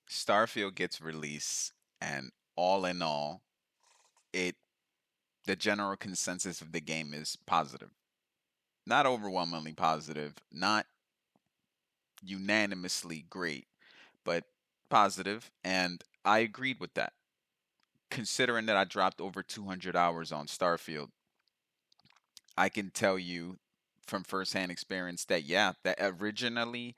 Starfield gets released, and all in all, it the general consensus of the game is positive. Not overwhelmingly positive, not unanimously great, but positive, and I agreed with that. Considering that I dropped over 200 hours on Starfield, I can tell you from firsthand experience that yeah, that originally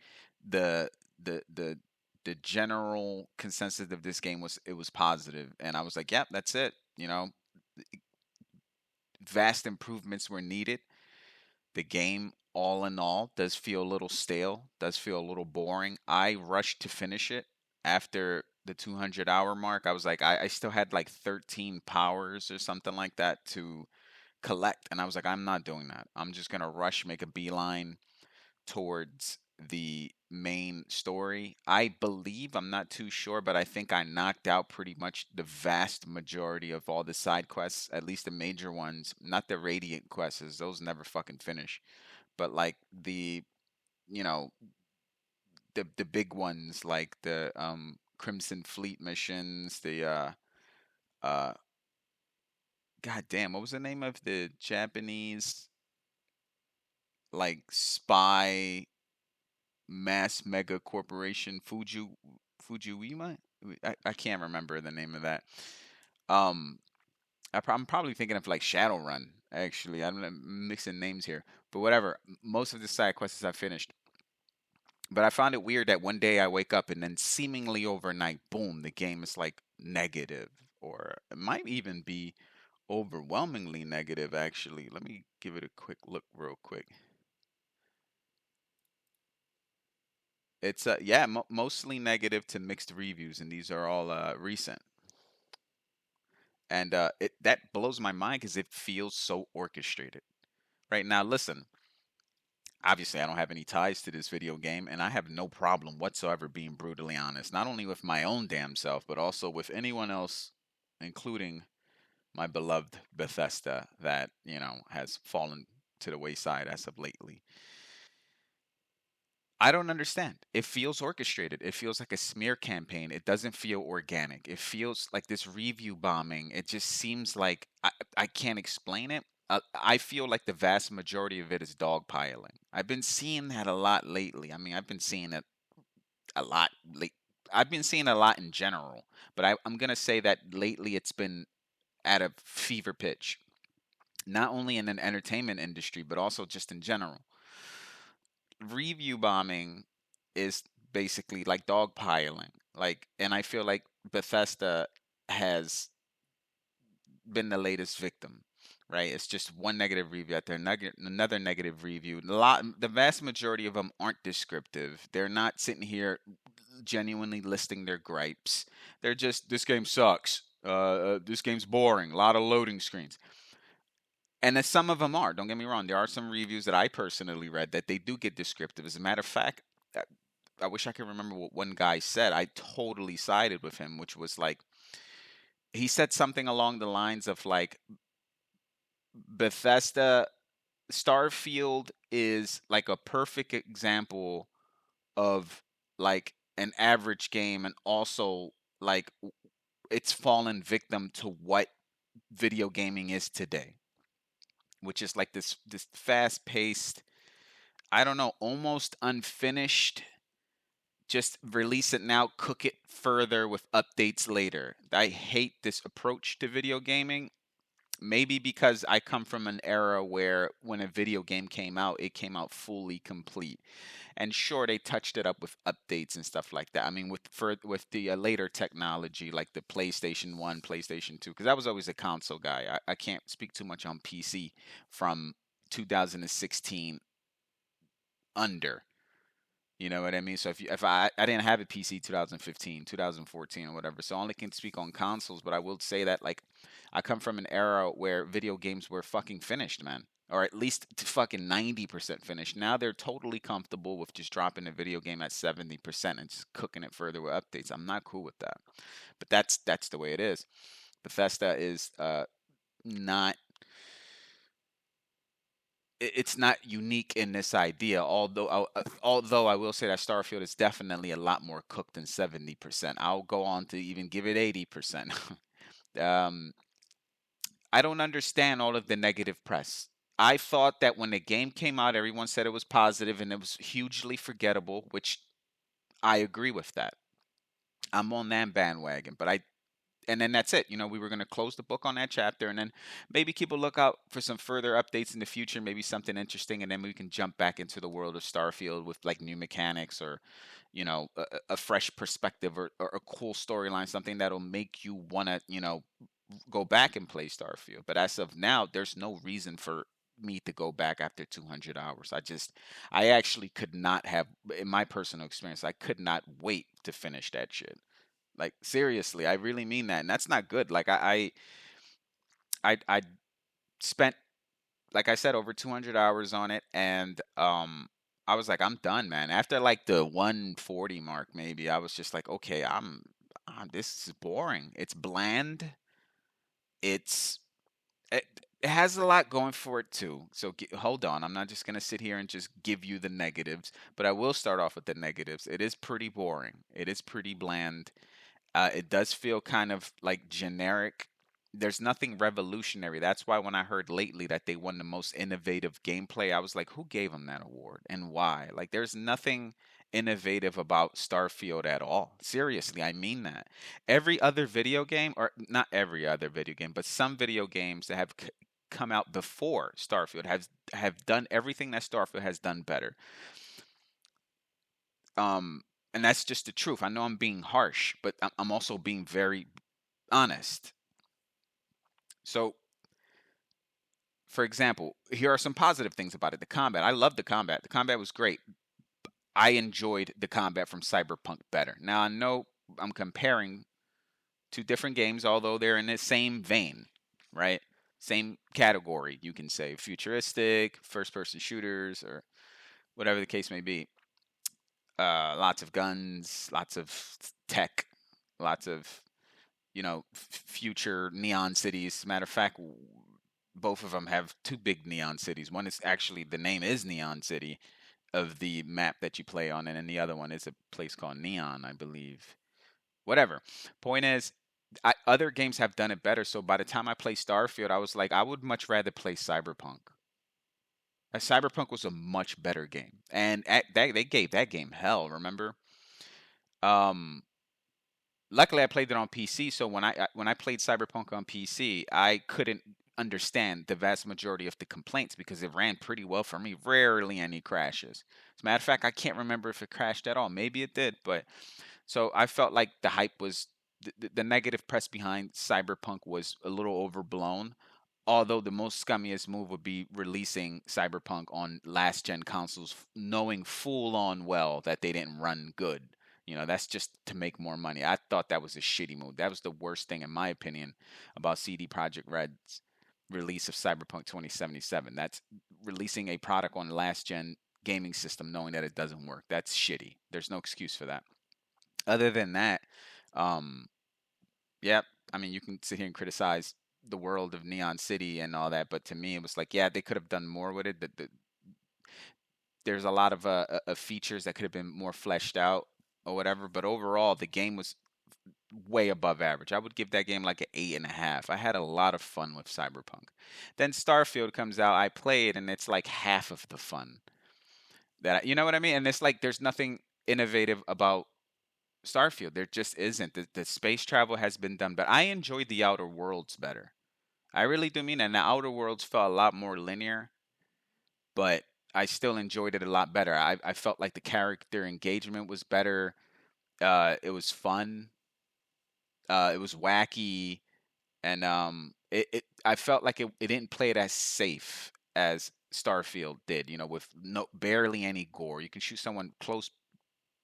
the the the the general consensus of this game was it was positive, and I was like, yep, that's it. Vast improvements were needed. The game, all in all, does feel a little stale, does feel a little boring. I rushed to finish it after the 200-hour mark. I was like, I still had like 13 powers or something like that to collect. And I was like, I'm not doing that. I'm just going to rush, make a beeline towards the main story. I believe, I'm not too sure, but I think I knocked out pretty much the vast majority of all the side quests, at least the major ones, not the Radiant quests, those never fucking finish, but like you know, the big ones like the Crimson Fleet missions, the uh god damn, what was the name of the Japanese like spy mass mega corporation Fujiwima. I can't remember the name of that. Um, I'm probably thinking of like Shadowrun. Actually, I'm mixing names here, but whatever. Most of the side quests I finished, but I found it weird that one day I wake up and then seemingly overnight, boom, the game is like negative, or it might even be overwhelmingly negative. Actually, let me give it a quick look, real quick. It's yeah, mostly negative to mixed reviews, and these are all recent. And it that blows my mind because it feels so orchestrated. Right now, listen. Obviously, I don't have any ties to this video game, and I have no problem whatsoever being brutally honest. Not only with my own damn self, but also with anyone else, including my beloved Bethesda, that has fallen to the wayside as of lately. I don't understand. It feels orchestrated. It feels like a smear campaign. It doesn't feel organic. It feels like this review bombing. It just seems like I can't explain it. I feel like the vast majority of it is dogpiling. I've been seeing that a lot lately. I mean, I've been seeing it a lot late. I've been seeing it a lot in general, but I'm gonna say that lately it's been at a fever pitch. Not only in an entertainment industry, but also just in general. Review bombing is basically like dogpiling. Like, and I feel like Bethesda has been the latest victim. Right, it's just one negative review out there, another negative review. The vast majority of them aren't descriptive. They're not sitting here genuinely listing their gripes. They're just, this game sucks. This game's boring. A lot of loading screens. And as some of them are, don't get me wrong, there are some reviews that I personally read that they do get descriptive. As a matter of fact, I wish I could remember what one guy said. I totally sided with him, which was like, he said something along the lines of like, Bethesda, Starfield is like a perfect example of like an average game, and also like it's fallen victim to what video gaming is today, which is like this fast paced, I don't know, almost unfinished, just release it now, cook it further with updates later. I hate this approach to video gaming. Maybe because I come from an era where when a video game came out, it came out fully complete. And sure, they touched it up with updates and stuff like that. I mean, with the later technology like the PlayStation 1, PlayStation 2, because I was always a console guy. I can't speak too much on PC from 2016 under. You know what I mean? So if I didn't have a PC 2015, 2014 or whatever, so I only can speak on consoles, but I will say that like I come from an era where video games were fucking finished, man. Or at least fucking 90% finished. Now they're totally comfortable with just dropping a video game at 70% and just cooking it further with updates. I'm not cool with that. But that's the way it is. Bethesda is not it's not unique in this idea. Although I will say that Starfield is definitely a lot more cooked than 70%. I'll go on to even give it 80%. um, I don't understand all of the negative press. I thought that when the game came out, everyone said it was positive and it was hugely forgettable, which I agree with that. I'm on that bandwagon, but I and then that's it. We were going to close the book on that chapter, and then maybe keep a lookout for some further updates in the future, maybe something interesting, and then we can jump back into the world of Starfield with like new mechanics or, a fresh perspective or a cool storyline, something that'll make you want to, go back and play Starfield. But as of now, there's no reason for me to go back after 200 hours. I actually could not have, in my personal experience, I could not wait to finish that shit. Like seriously, I really mean that, and that's not good. Like I spent, like I said, over 200 hours on it, and I was like, I'm done, man. After like the 140 mark, maybe I was just like, okay, this is boring. It's bland. It's it, it has a lot going for it too. So hold on, I'm not just gonna sit here and just give you the negatives, but I will start off with the negatives. It is pretty boring. It is pretty bland. It does feel kind of like generic. There's nothing revolutionary. That's why when I heard lately that they won the most innovative gameplay, I was like, who gave them that award and why? Like, there's nothing innovative about Starfield at all. Seriously, I mean that. Every other video game, or not every other video game, but some video games that have come out before Starfield have done everything that Starfield has done better. Um, and that's just the truth. I know I'm being harsh, but I'm also being very honest. So, for example, here are some positive things about it. The combat. I love the combat. The combat was great. I enjoyed the combat from Cyberpunk better. Now, I know I'm comparing two different games, although they're in the same vein, right? Same category, you can say. Futuristic, first person shooters, or whatever the case may be. Lots of guns, lots of tech, lots of future neon cities. Matter of fact, both of them have two big neon cities. One is actually, the name is Neon City of the map that you play on, and then the other one is a place called Neon, I believe. Whatever. Point is, other games have done it better. So by the time I play Starfield, I was like, I would much rather play Cyberpunk. Cyberpunk was a much better game, and they gave that game hell. Remember? Um, Luckily I played it on PC, so when I played Cyberpunk on PC, I couldn't understand the vast majority of the complaints because it ran pretty well for me. Rarely any crashes. As a matter of fact, I can't remember if it crashed at all. Maybe it did, but so I felt like the hype was the negative press behind Cyberpunk was a little overblown. Although the most scummiest move would be releasing Cyberpunk on last gen consoles, knowing full on well that they didn't run good. That's just to make more money. I thought that was a shitty move. That was the worst thing, in my opinion, about CD Projekt Red's release of Cyberpunk 2077. That's releasing a product on last gen gaming system knowing that it doesn't work. That's shitty. There's no excuse for that. Other than that, um, yeah, I mean, you can sit here and criticize the world of Neon City and all that, but to me, it was like, yeah, they could have done more with it. There's a lot of features that could have been more fleshed out or whatever, but overall, the game was way above average. I would give that game like an 8.5. I had a lot of fun with Cyberpunk. Then Starfield comes out. I played, and it's like half of the fun you know what I mean? And it's like there's nothing innovative about Starfield. There just isn't. The space travel has been done, but I enjoyed the Outer Worlds better. I really do mean that. And the Outer Worlds felt a lot more linear, but I still enjoyed it a lot better. I felt like the character engagement was better. It was fun. It was wacky, and I felt like it didn't play it as safe as Starfield did. With no barely any gore. You can shoot someone close,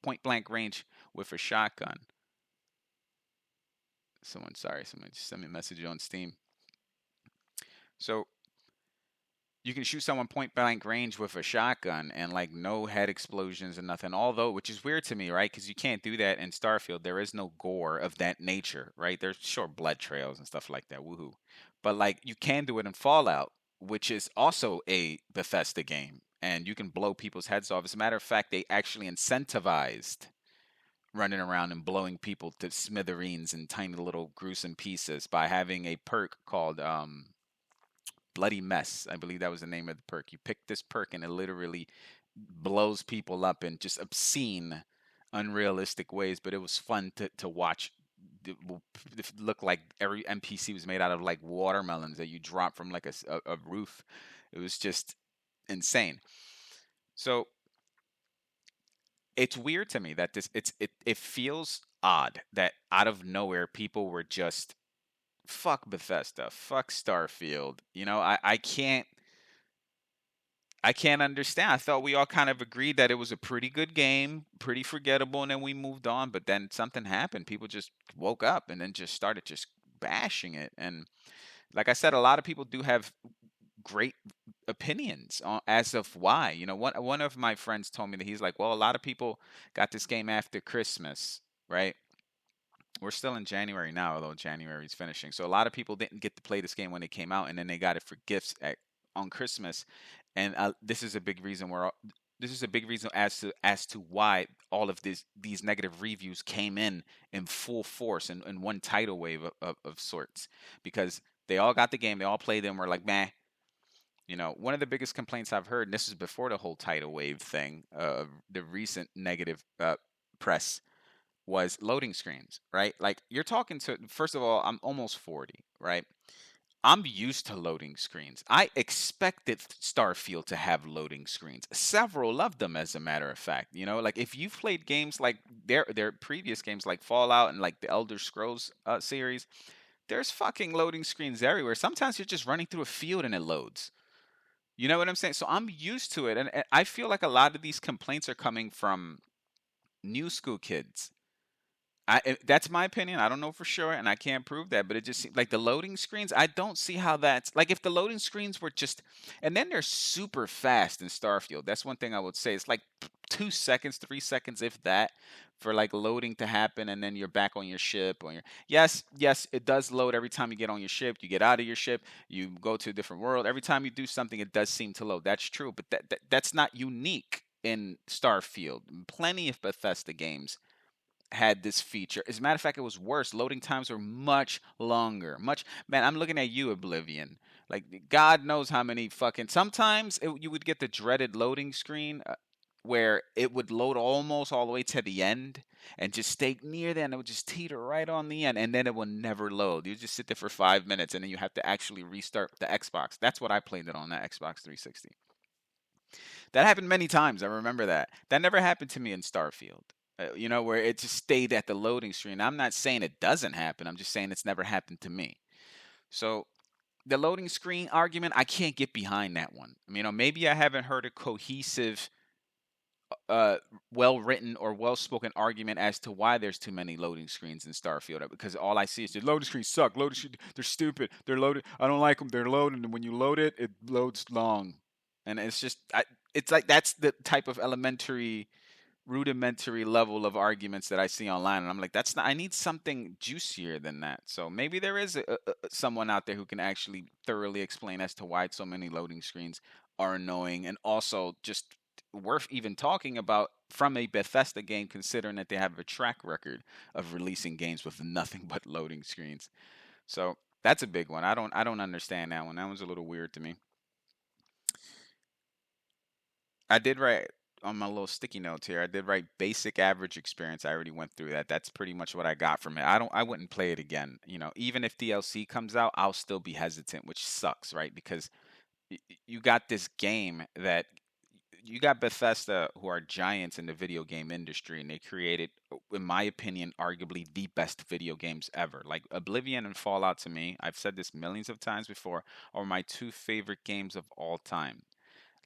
point blank range with a shotgun. Someone just sent me a message on Steam. So you can shoot someone point blank range with a shotgun and like no head explosions and nothing. Although, which is weird to me, right? Because you can't do that in Starfield. There is no gore of that nature, right? There's short blood trails and stuff like that. Woohoo! But like you can do it in Fallout. which is also a Bethesda game, and you can blow people's heads off. As a matter of fact, they actually incentivized running around and blowing people to smithereens and tiny little gruesome pieces by having a perk called Bloody Mess. I believe that was the name of the perk. You pick this perk and it literally blows people up in just obscene, unrealistic ways. But it was fun to watch. It looked like every NPC was made out of like watermelons that you drop from like a roof. It was just insane. So it's weird to me that it feels odd that out of nowhere people were just fuck Bethesda, fuck Starfield. I can't understand. I thought we all kind of agreed that it was a pretty good game, pretty forgettable, and then we moved on. But then something happened. People just woke up and then just started just bashing it. And like I said, a lot of people do have great opinions on, as of why. One of my friends told me that he's like, well, a lot of people got this game after Christmas, right? We're still in January now, although January is finishing. So a lot of people didn't get to play this game when it came out, and then they got it for gifts on Christmas. And this is a big reason as to why all of these negative reviews came in full force in one tidal wave of sorts, because they all got the game, they all played it, and were like, meh. One of the biggest complaints I've heard, and this is before the whole tidal wave thing, the recent negative press, was loading screens, right? Like, you're talking to, first of all, I'm almost 40, right? I'm used to loading screens. I expected Starfield to have loading screens. Several of them, as a matter of fact. Like, if you've played games like their previous games like Fallout and like the Elder Scrolls series, there's fucking loading screens everywhere. Sometimes you're just running through a field and it loads. You know what I'm saying? So I'm used to it, and I feel like a lot of these complaints are coming from new school kids. That's my opinion. I don't know for sure, and I can't prove that. But it just seems like the loading screens. I don't see how that's like, if the loading screens were just, and then they're super fast in Starfield. That's one thing I would say. It's like 2 seconds, 3 seconds, if that, for like loading to happen, and then you're back on your ship. Yes, yes, it does load every time you get on your ship. You get out of your ship, you go to a different world. Every time you do something, it does seem to load. That's true, but that's not unique in Starfield. Plenty of Bethesda games had this feature. As a matter of fact, it was worse. Loading times were much longer. Much, man. I'm looking at you, Oblivion. Like, God knows how many fucking. Sometimes you would get the dreaded loading screen, where it would load almost all the way to the end and just stay near there, and it would just teeter right on the end, and then it will never load. You just sit there for 5 minutes, and then you have to actually restart the Xbox. That's what I played it on, that Xbox 360. That happened many times. I remember that. That never happened to me in Starfield. Where it just stayed at the loading screen. I'm not saying it doesn't happen. I'm just saying it's never happened to me. So the loading screen argument, I can't get behind that one. I mean, maybe I haven't heard a cohesive, uh, well written or well spoken argument as to why there's too many loading screens in Starfield. Because all I see is the loading screens suck. Loading screens, they're stupid. They're loaded. I don't like them. They're loaded, and when you load it, it loads long. And it's just, it's like that's the type of rudimentary level of arguments that I see online, and I'm like, that's not. I need something juicier than that. So maybe there is someone out there who can actually thoroughly explain as to why so many loading screens are annoying, and also just worth even talking about from a Bethesda game, considering that they have a track record of releasing games with nothing but loading screens. So that's a big one. I don't understand that one. That one's a little weird to me. I did write on my little sticky notes here. I did write basic average experience. I already went through that. That's pretty much what I got from it. I wouldn't play it again. Even if DLC comes out, I'll still be hesitant, which sucks, right? Because you got this game that you got Bethesda, who are giants in the video game industry, and they created, in my opinion, arguably the best video games ever. Like Oblivion and Fallout, to me, I've said this millions of times before, are my two favorite games of all time.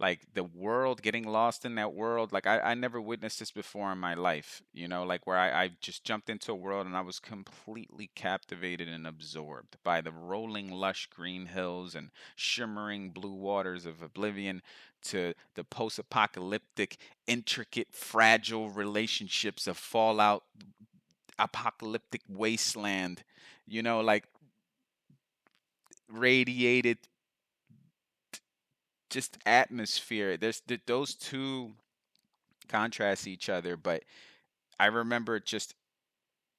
Like, the world, getting lost in that world, like I never witnessed this before in my life, like, where I just jumped into a world and I was completely captivated and absorbed by the rolling lush green hills and shimmering blue waters of Oblivion, to the post-apocalyptic, intricate, fragile relationships of Fallout, apocalyptic wasteland, like radiated just atmosphere. Those two contrast each other, but I remember just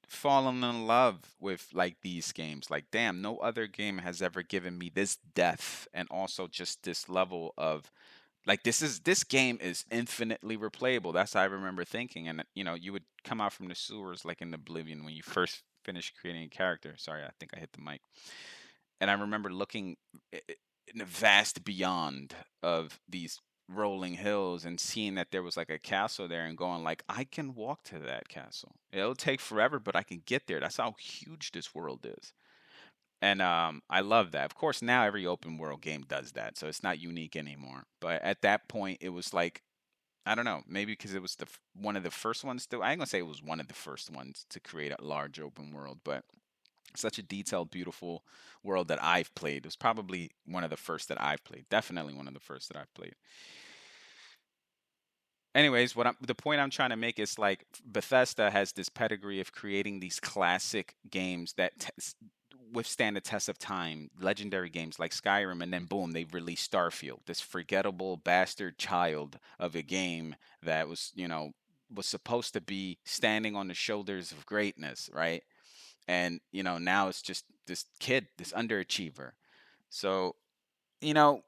falling in love with like these games. Like, damn, no other game has ever given me this depth and also just this level of like this game is infinitely replayable. That's how I remember thinking. And you would come out from the sewers like in Oblivion when you first finish creating a character. Sorry, I think I hit the mic. And I remember looking in the vast beyond of these rolling hills and seeing that there was like a castle there and going like, I can walk to that castle. It'll take forever, but I can get there. That's how huge this world is. And I love that. Of course, now every open world game does that, so it's not unique anymore. But at that point, it was like, I don't know, maybe because it was one of the first ones to. I ain't gonna say it was one of the first ones to create a large open world, but such a detailed, beautiful world that I've played. It was probably one of the first that I've played. Definitely one of the first that I've played. Anyways, the point I'm trying to make is like Bethesda has this pedigree of creating these classic games that withstand the test of time, legendary games like Skyrim, and then boom, they released Starfield, this forgettable bastard child of a game that was supposed to be standing on the shoulders of greatness, right? And now it's just this kid, this underachiever. So, you know,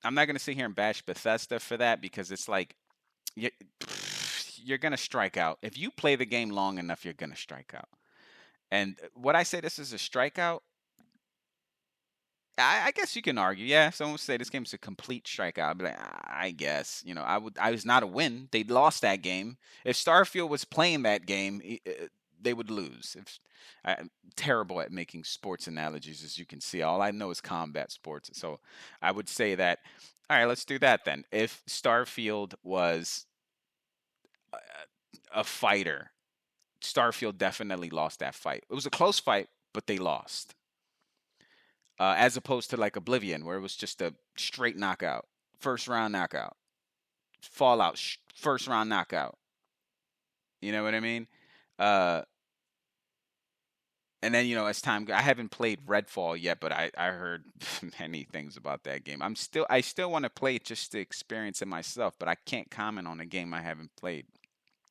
I'm not gonna sit here and bash Bethesda for that because it's like you, you're gonna strike out if you play the game long enough. You're gonna strike out. And what I say this is a strikeout, I guess you can argue. Yeah, someone would say this game's a complete strikeout. I'd be like, I guess. I was not a win. They lost that game. If Starfield was playing that game, they would lose. I'm terrible at making sports analogies, as you can see. All I know is combat sports. So I would say that. All right, let's do that then. If Starfield was a fighter, Starfield definitely lost that fight. It was a close fight, but they lost. As opposed to like Oblivion, where it was just a straight knockout, first round knockout. Fallout, first round knockout. You know what I mean? Uh, and then as time, I haven't played Redfall yet, but I heard many things about that game. I still want to play it just to experience it myself, but I can't comment on a game I haven't played.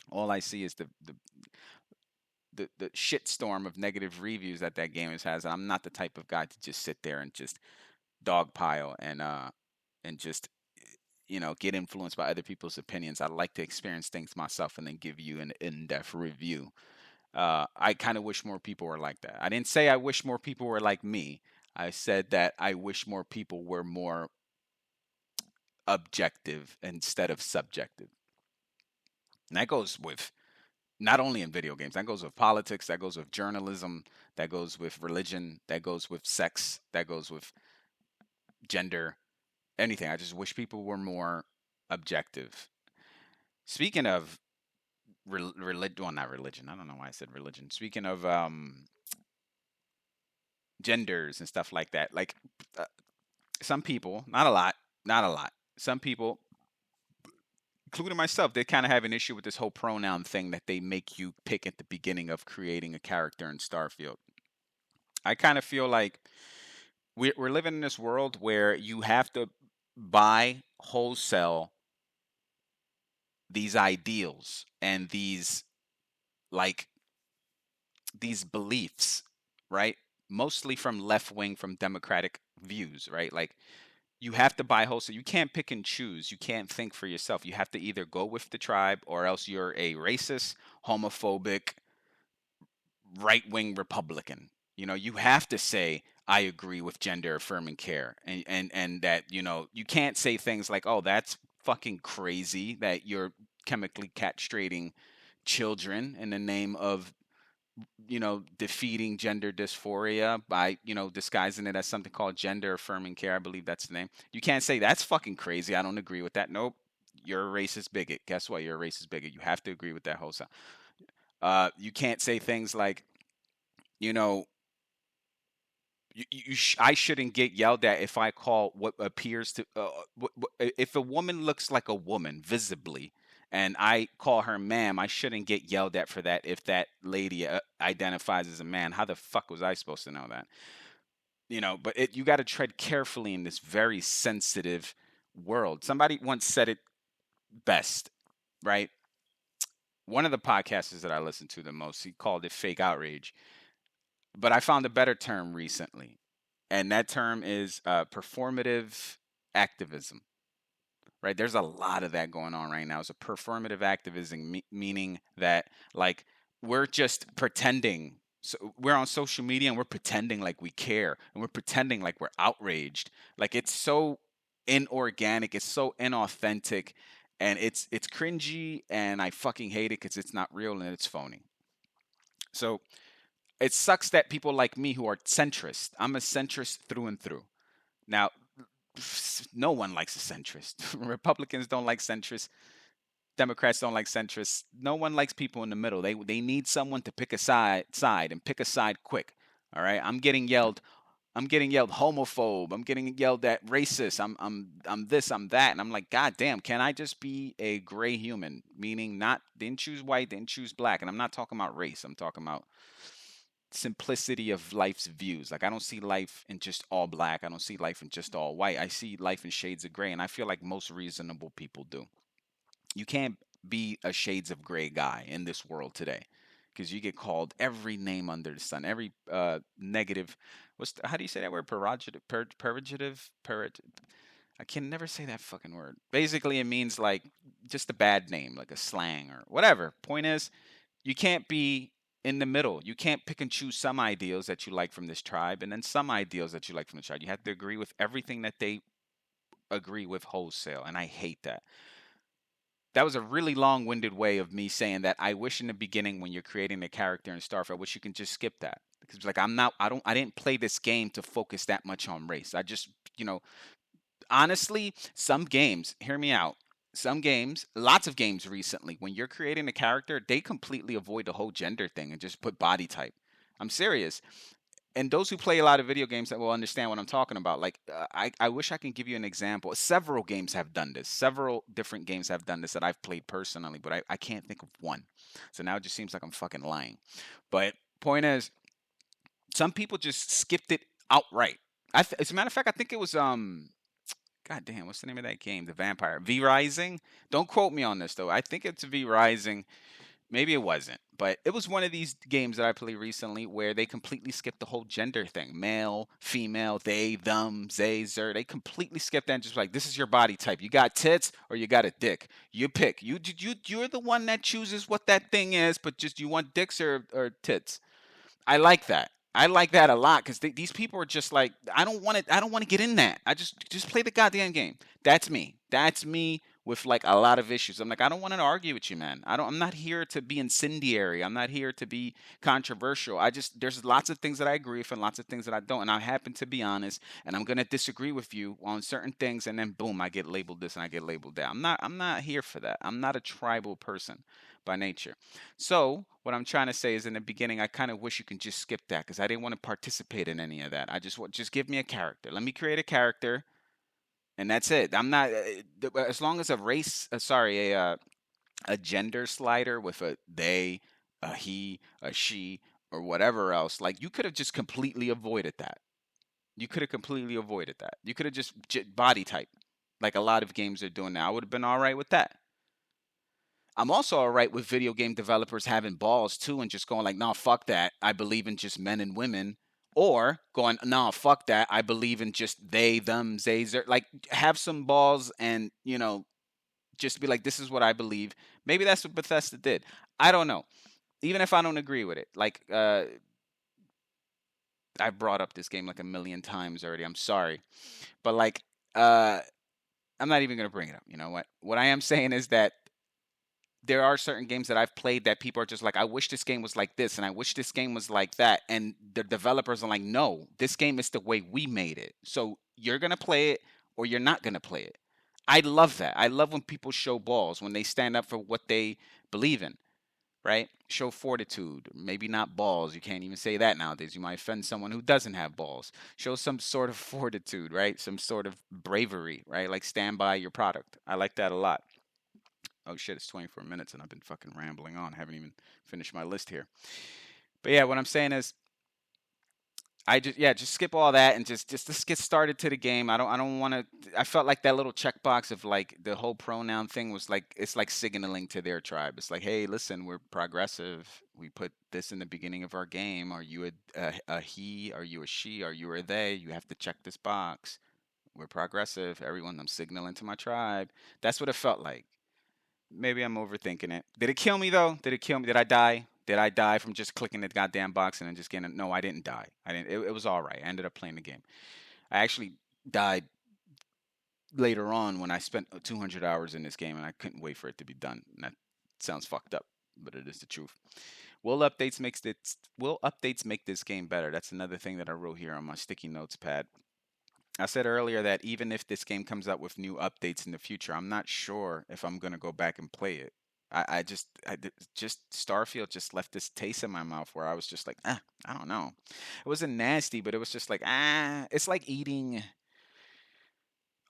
All I see is the shitstorm of negative reviews that game has, and I'm not the type of guy to just sit there and just dogpile and just get influenced by other people's opinions. I like to experience things myself and then give you an in-depth review. I kind of wish more people were like that. I didn't say I wish more people were like me. I said that I wish more people were more objective instead of subjective. And that goes with not only in video games, that goes with politics, that goes with journalism, that goes with religion, that goes with sex, that goes with gender, anything. I just wish people were more objective. Speaking of religion, well, not religion. I don't know why I said religion. Speaking of genders and stuff like that, like uh, some people, not a lot, not a lot. Some people, including myself, they kind of have an issue with this whole pronoun thing that they make you pick at the beginning of creating a character in Starfield. I kind of feel like we're living in this world where you have to buy wholesale these ideals and like these beliefs, right? Mostly from left wing, from democratic views, right? Like you have to buy wholesale. You can't pick and choose. You can't think for yourself. You have to either go with the tribe or else you're a racist, homophobic, right wing Republican. You have to say, I agree with gender affirming care. And that, you can't say things like, oh, that's fucking crazy that you're chemically castrating children in the name of defeating gender dysphoria by, disguising it as something called gender affirming care. I believe that's the name. You can't say that's fucking crazy. I don't agree with that. Nope. You're a racist bigot. Guess what? You're a racist bigot. You have to agree with that whole sound. You can't say things like, you know, I shouldn't get yelled at if I call what appears to, if a woman looks like a woman visibly, and I call her ma'am, I shouldn't get yelled at for that if that lady identifies as a man. How the fuck was I supposed to know that? But you got to tread carefully in this very sensitive world. Somebody once said it best, right? One of the podcasters that I listen to the most, he called it fake outrage. But I found a better term recently, and that term is performative activism. Right? There's a lot of that going on right now. It's a performative activism, meaning that like we're just pretending. So we're on social media and we're pretending like we care and we're pretending like we're outraged. Like it's so inorganic, it's so inauthentic, and it's cringy, and I fucking hate it because it's not real and it's phony. So it sucks that people like me who are centrist. I'm a centrist through and through. Now, no one likes a centrist. Republicans don't like centrists. Democrats don't like centrists. No one likes people in the middle. They need someone to pick a side and pick a side quick. All right. I'm getting yelled homophobe. I'm getting yelled at racist. I'm this, I'm that. And I'm like, God damn, can I just be a gray human? Meaning not didn't choose white, didn't choose black. And I'm not talking about race. I'm talking about simplicity of life's views. Like I don't see life in just all black. I don't see life in just all white. I see life in shades of gray, and I feel like most reasonable people do. You can't be a shades of gray guy in this world today because you get called every name under the sun, every negative. How do you say that word? Pejorative. I can never say that fucking word. Basically, it means like just a bad name, like a slang or whatever. Point is, you can't be in the middle. You can't pick and choose some ideals that you like from this tribe and then some ideals that you like from the tribe. You have to agree with everything that they agree with wholesale, and I hate that. That was a really long-winded way of me saying that I wish in the beginning when you're creating a character in Starfield, I wish you can just skip that. Because like I didn't play this game to focus that much on race. I just, you know, honestly, some games, hear me out. Some games, lots of games recently, when you're creating a character, they completely avoid the whole gender thing and just put body type. I'm serious. And those who play a lot of video games that will understand what I'm talking about. Like, I wish I can give you an example. Several games have done this. Several different games have done this that I've played personally, but I can't think of one. So now it just seems like I'm fucking lying. But point is, some people just skipped it outright. As a matter of fact, I think it was God damn, what's the name of that game? The Vampire V Rising. Don't quote me on this though. I think it's V Rising. Maybe it wasn't, but it was one of these games that I played recently where they completely skipped the whole gender thing. Male, female, they, them, they, zer. They completely skipped that and just like, this is your body type. You got tits or you got a dick. You pick. You're the one that chooses what that thing is, but just you want dicks or tits. I like that. I like that a lot because these people are just like, I don't want to. I don't want to get in that. I just play the goddamn game. That's me. That's me with like a lot of issues. I'm like, I don't want to argue with you, man. I don't. I'm not here to be incendiary. I'm not here to be controversial. I just there's lots of things that I agree with and lots of things that I don't. And I happen to be honest. And I'm gonna disagree with you on certain things. And then boom, I get labeled this and I get labeled that. I'm not here for that. I'm not a tribal person by nature. So what I'm trying to say is, in the beginning, I kind of wish you can just skip that because I didn't want to participate in any of that. I just want just give me a character. Let me create a character, and that's it. I'm not as long as a race. Sorry, a gender slider with a they, a he, a she, or whatever else. Like you could have just completely avoided that. You could have completely avoided that. You could have just body type, like a lot of games are doing now. I would have been all right with that. I'm also all right with video game developers having balls too and just going like, nah, fuck that. I believe in just men and women. Or going, nah, fuck that. I believe in just they, them, they, like have some balls and, just be like, this is what I believe. Maybe that's what Bethesda did. I don't know. Even if I don't agree with it. Like, I brought up this game like a million times already. I'm sorry. But like, I'm not even going to bring it up. You know what? What I am saying is that there are certain games that I've played that people are just like, I wish this game was like this, and I wish this game was like that. And the developers are like, no, this game is the way we made it. So you're going to play it or you're not going to play it. I love that. I love when people show balls, when they stand up for what they believe in, right? Show fortitude, maybe not balls. You can't even say that nowadays. You might offend someone who doesn't have balls. Show some sort of fortitude, right? Some sort of bravery, right? Like stand by your product. I like that a lot. Oh shit, it's 24 minutes and I've been fucking rambling on. I haven't even finished my list here. But yeah, what I'm saying is I just yeah, just skip all that and just let's get started to the game. I don't want to. I felt like that little checkbox of like the whole pronoun thing was like it's like signaling to their tribe. It's like, hey, listen, we're progressive. We put this in the beginning of our game. Are you a he? Are you a she? Are you a they? You have to check this box. We're progressive. Everyone, I'm signaling to my tribe. That's what it felt like. Maybe I'm overthinking it. Did it kill me though? Did it kill me? Did I die? Did I die from just clicking the goddamn box and then just getting it? No, I didn't die. I didn't. It was all right. I ended up playing the game. I actually died later on when I spent 200 hours in this game and I couldn't wait for it to be done. And that sounds fucked up, but it is the truth. Will updates make this game better? That's another thing that I wrote here on my sticky notes pad. I said earlier that even if this game comes out with new updates in the future, I'm not sure if I'm gonna go back and play it. Just Starfield just left this taste in my mouth where I was just like, I don't know. It wasn't nasty, but it was just like, it's like eating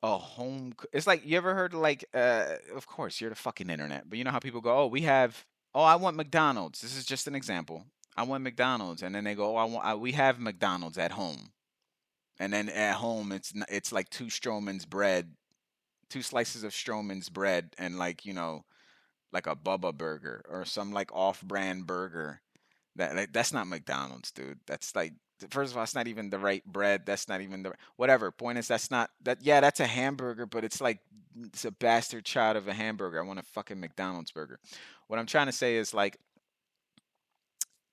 it's like you ever heard like, of course you're the fucking internet, but you know how people go, oh, I want McDonald's. This is just an example. I want McDonald's, and then they go, we have McDonald's at home. And then at home, it's like two Stroman's bread, two slices of Stroman's bread, and like like a Bubba burger or some like off-brand burger. That's not McDonald's, dude. That's like first of all, it's not even the right bread. That's not even the whatever. Point is, that's not that. Yeah, that's a hamburger, but it's like it's a bastard child of a hamburger. I want a fucking McDonald's burger. What I'm trying to say is like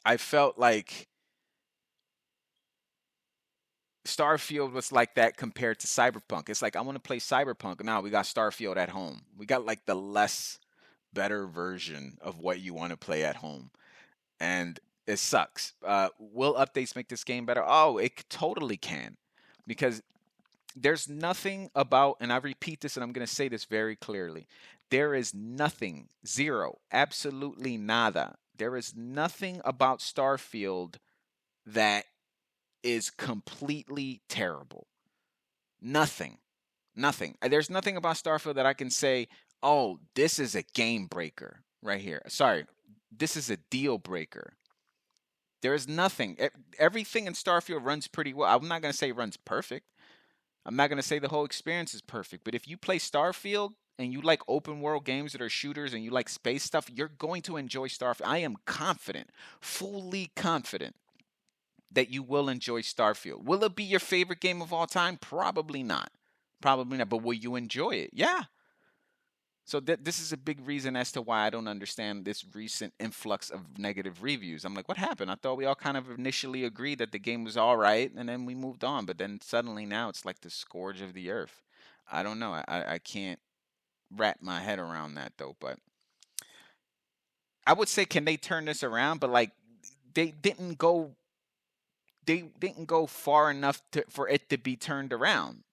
I felt like Starfield was like that compared to Cyberpunk. It's like I want to play Cyberpunk. Now we got Starfield at home. We got like the less better version of what you want to play at home, and it sucks. Will updates make this game better? Oh, it totally can, because there's nothing about, and I repeat this, and I'm going to say this very clearly. There is nothing, zero, absolutely nada. There is nothing about Starfield that is completely terrible. Nothing. Nothing. There's nothing about Starfield that I can say, oh, this is a game breaker right here. Sorry, this is a deal breaker. There is nothing. Everything in Starfield runs pretty well. I'm not going to say it runs perfect. I'm not going to say the whole experience is perfect. But if you play Starfield and you like open world games that are shooters and you like space stuff, you're going to enjoy Starfield. I am confident, fully confident that you will enjoy Starfield. Will it be your favorite game of all time? Probably not. Probably not. But will you enjoy it? Yeah. So this is a big reason as to why I don't understand this recent influx of negative reviews. I'm like, what happened? I thought we all kind of initially agreed that the game was all right, and then we moved on. But then suddenly now it's like the scourge of the earth. I don't know. I can't wrap my head around that though. But I would say, can they turn this around? But like, they didn't go they didn't go far enough for it to be turned around.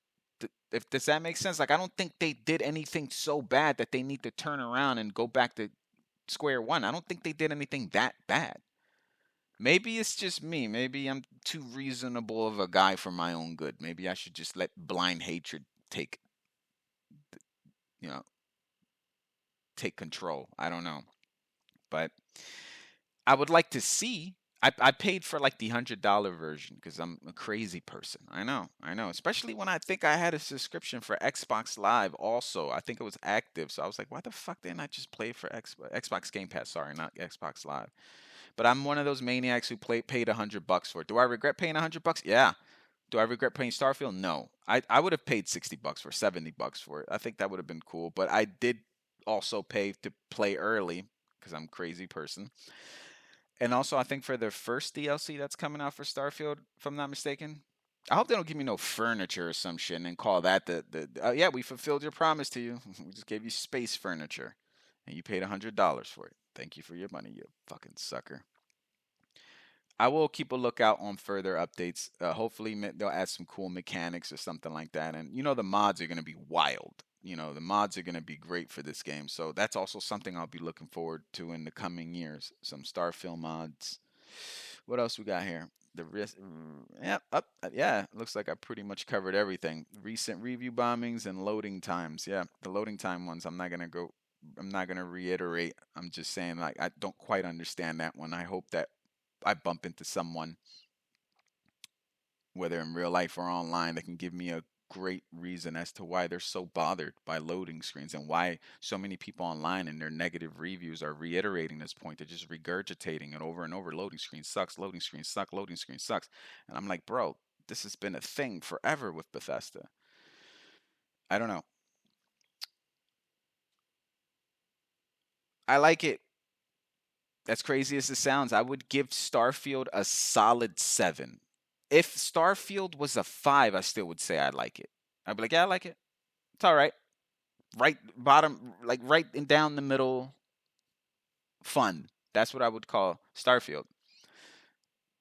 If does that make sense? Like I don't think they did anything so bad that they need to turn around and go back to square one. I don't think they did anything that bad. Maybe it's just me. Maybe I'm too reasonable of a guy for my own good. Maybe I should just let blind hatred take, you know, take control. I don't know. But I would like to see. I paid for like the $100 version because I'm a crazy person. I know. Especially when I think I had a subscription for Xbox Live. Also, I think it was active, so I was like, why the fuck didn't I just play for Xbox Game Pass? Sorry, not Xbox Live. But I'm one of those maniacs who paid $100 for it. Do I regret paying $100? Yeah. Do I regret playing Starfield? No. I would have paid $60 for 70 bucks for it. I think that would have been cool. But I did also pay to play early because I'm a crazy person. And also, I think for the first DLC that's coming out for Starfield, if I'm not mistaken, I hope they don't give me no furniture or some shit and then call that yeah, we fulfilled your promise to you. We just gave you space furniture, and you paid $100 for it. Thank you for your money, you fucking sucker. I will keep a lookout on further updates. Hopefully, they'll add some cool mechanics or something like that. And the mods are going to be wild. The mods are going to be great for this game. So that's also something I'll be looking forward to in the coming years. Some Starfield mods. What else we got here? Yeah, up. Yeah, looks like I pretty much covered everything. Recent review bombings and loading times. Yeah, the loading time ones. I'm not gonna reiterate. I'm just saying like I don't quite understand that one. I hope that I bump into someone whether in real life or online, that can give me a great reason as to why they're so bothered by loading screens and why so many people online in their negative reviews are reiterating this point. They're just regurgitating it over and over. Loading screen sucks, loading screen sucks, loading screen sucks. And I'm like, bro, this has been a thing forever with Bethesda. I don't know. I like it. As crazy as it sounds, I would give Starfield a solid 7. If Starfield was a 5, I still would say I like it. I'd be like, yeah, I like it. It's all right. Right bottom, like right in down the middle, fun. That's what I would call Starfield.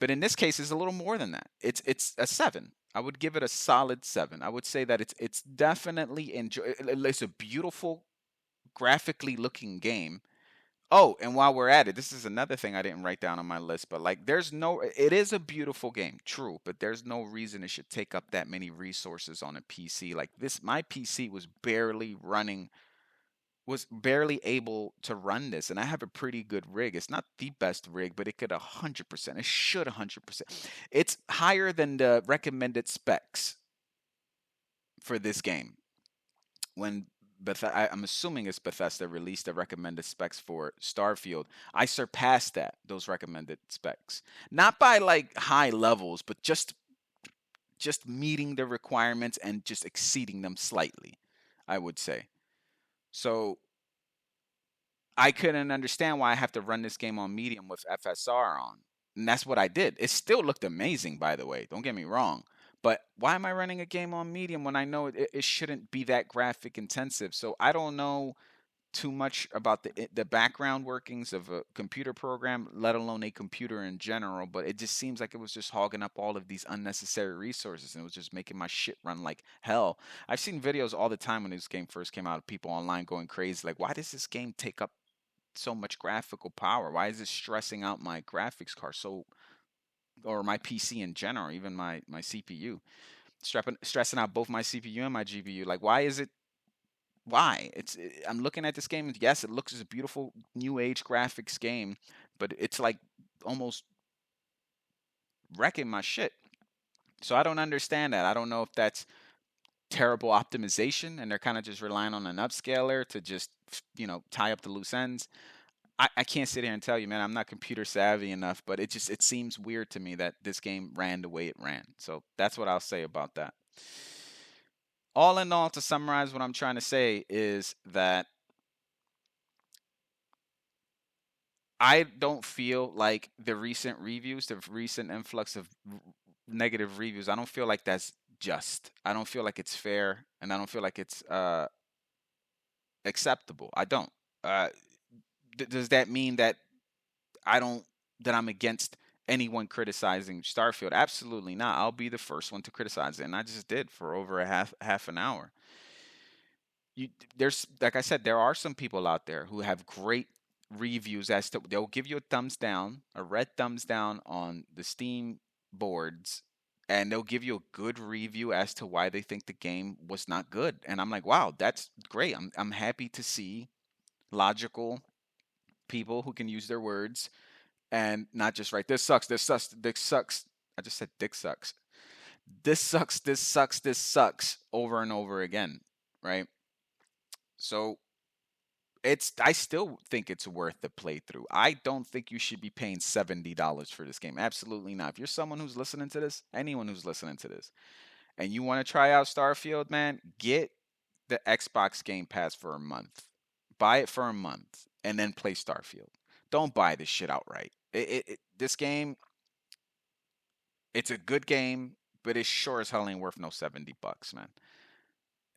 But in this case, it's a little more than that. It's a 7. I would give it a solid 7. I would say that it's definitely enjoy. It's a beautiful, graphically looking game. Oh, and while we're at it, this is another thing I didn't write down on my list, but like it is a beautiful game, true, but there's no reason it should take up that many resources on a PC. Like this, my PC was barely able to run this, and I have a pretty good rig. It's not the best rig, but it could 100%. It should 100%. It's higher than the recommended specs for this game. When I'm assuming it's Bethesda released the recommended specs for Starfield, I surpassed those recommended specs. Not by like high levels, but just meeting the requirements and just exceeding them slightly, I would say. So I couldn't understand why I have to run this game on medium with FSR on. And that's what I did. It still looked amazing, by the way. Don't get me wrong. But why am I running a game on medium when I know it shouldn't be that graphic intensive? So I don't know too much about the background workings of a computer program, let alone a computer in general. But it just seems like it was just hogging up all of these unnecessary resources, and it was just making my shit run like hell. I've seen videos all the time when this game first came out of people online going crazy, like, why does this game take up so much graphical power? Why is it stressing out my graphics card so, or my PC in general, even my CPU, stressing out both my CPU and my GPU? Like, why is it? Why? I'm looking at this game, and yes, it looks as a beautiful new age graphics game, but it's like almost wrecking my shit. So I don't understand that. I don't know if that's terrible optimization and they're kind of just relying on an upscaler to just tie up the loose ends. I can't sit here and tell you, man. I'm not computer savvy enough, but it seems weird to me that this game ran the way it ran. So that's what I'll say about that. All in all, to summarize, what I'm trying to say is that I don't feel like the recent reviews, the recent influx of negative reviews, I don't feel like that's just. I don't feel like it's fair, and I don't feel like it's acceptable. I don't. Uh, does that mean that I don't that I'm against anyone criticizing Starfield? Absolutely not. I'll be the first one to criticize it, and I just did for over a half an hour. There's, like I said, there are some people out there who have great reviews as to, they'll give you a thumbs down, a red thumbs down on the Steam boards, and they'll give you a good review as to why they think the game was not good. And I'm like, wow, that's great. I'm happy to see logical people who can use their words and not just write, this sucks, this sucks, this sucks. I just said dick sucks. This sucks, this sucks, this sucks over and over again, right? So I still think it's worth the playthrough. I don't think you should be paying $70 for this game. Absolutely not. If you're someone who's listening to this, anyone who's listening to this, and you want to try out Starfield, man, get the Xbox Game Pass for a month. Buy it for a month and then play Starfield. Don't buy this shit outright. This game, it's a good game, but it sure as hell ain't worth no $70, man.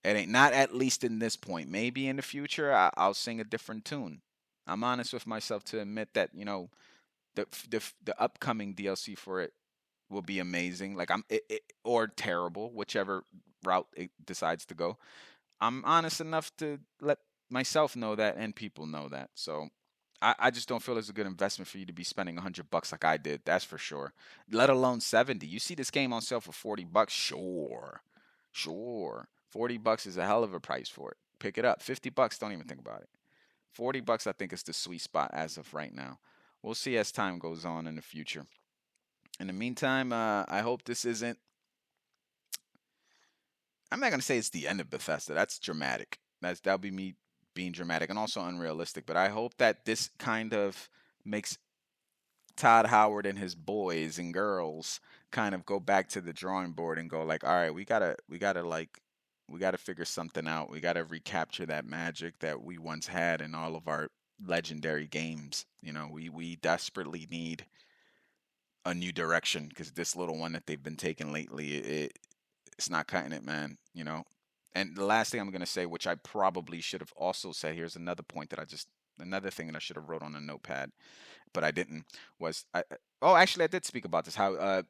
It ain't, not at least in this point. Maybe in the future I'll sing a different tune. I'm honest with myself to admit that the upcoming DLC for it will be amazing. Like or terrible, whichever route it decides to go. I'm honest enough to let myself know that and people know that. So I just don't feel it's a good investment for you to be spending $100 like I did. That's for sure. Let alone 70. You see this game on sale for $40? Sure, sure. $40 is a hell of a price for it. Pick it up. $50, don't even think about it. $40, I think, is the sweet spot as of right now. We'll see as time goes on in the future. In the meantime, I hope this isn't I'm not gonna say it's the end of Bethesda. That's dramatic. That'll be me being dramatic and also unrealistic. But I hope that this kind of makes Todd Howard and his boys and girls kind of go back to the drawing board and go like, all right, we gotta figure something out. We gotta recapture that magic that we once had in all of our legendary games. You know, we desperately need a new direction because this little one that they've been taking lately, it's not cutting it, man. You know. And the last thing I'm gonna say, which I probably should have also said, here's another point that I just another thing that I should have wrote on a notepad, but I didn't. Was oh, actually I did speak about this. How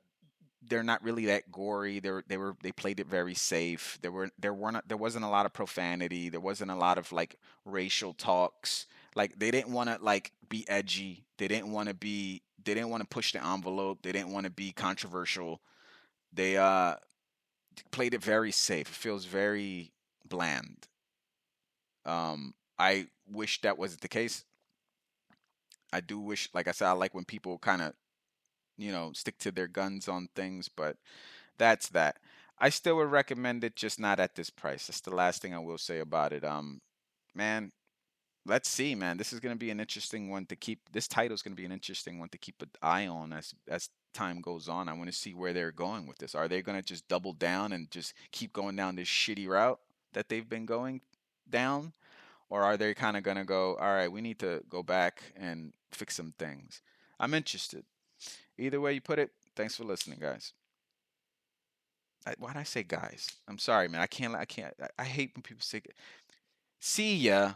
they're not really that gory. They played it very safe. There wasn't a lot of profanity. There wasn't a lot of like racial talks. Like they didn't want to like be edgy. They didn't want to push the envelope. They didn't want to be controversial. They played it very safe. It feels very bland. I wish that wasn't the case. I do wish, like I said, I like when people kind of, stick to their guns on things, but that's that. I still would recommend it, just not at this price. That's the last thing I will say about it. Man, let's see, man. This is gonna be an interesting one to keep. This title is gonna be an interesting one to keep an eye on as time goes on. I want to see where they're going with this. Are they gonna just double down and just keep going down this shitty route that they've been going down, or are they kind of gonna go, all right, we need to go back and fix some things? I'm interested. Either way you put it, thanks for listening, guys. Why did I say guys? I'm sorry, man. I can't. I hate when people say. See ya.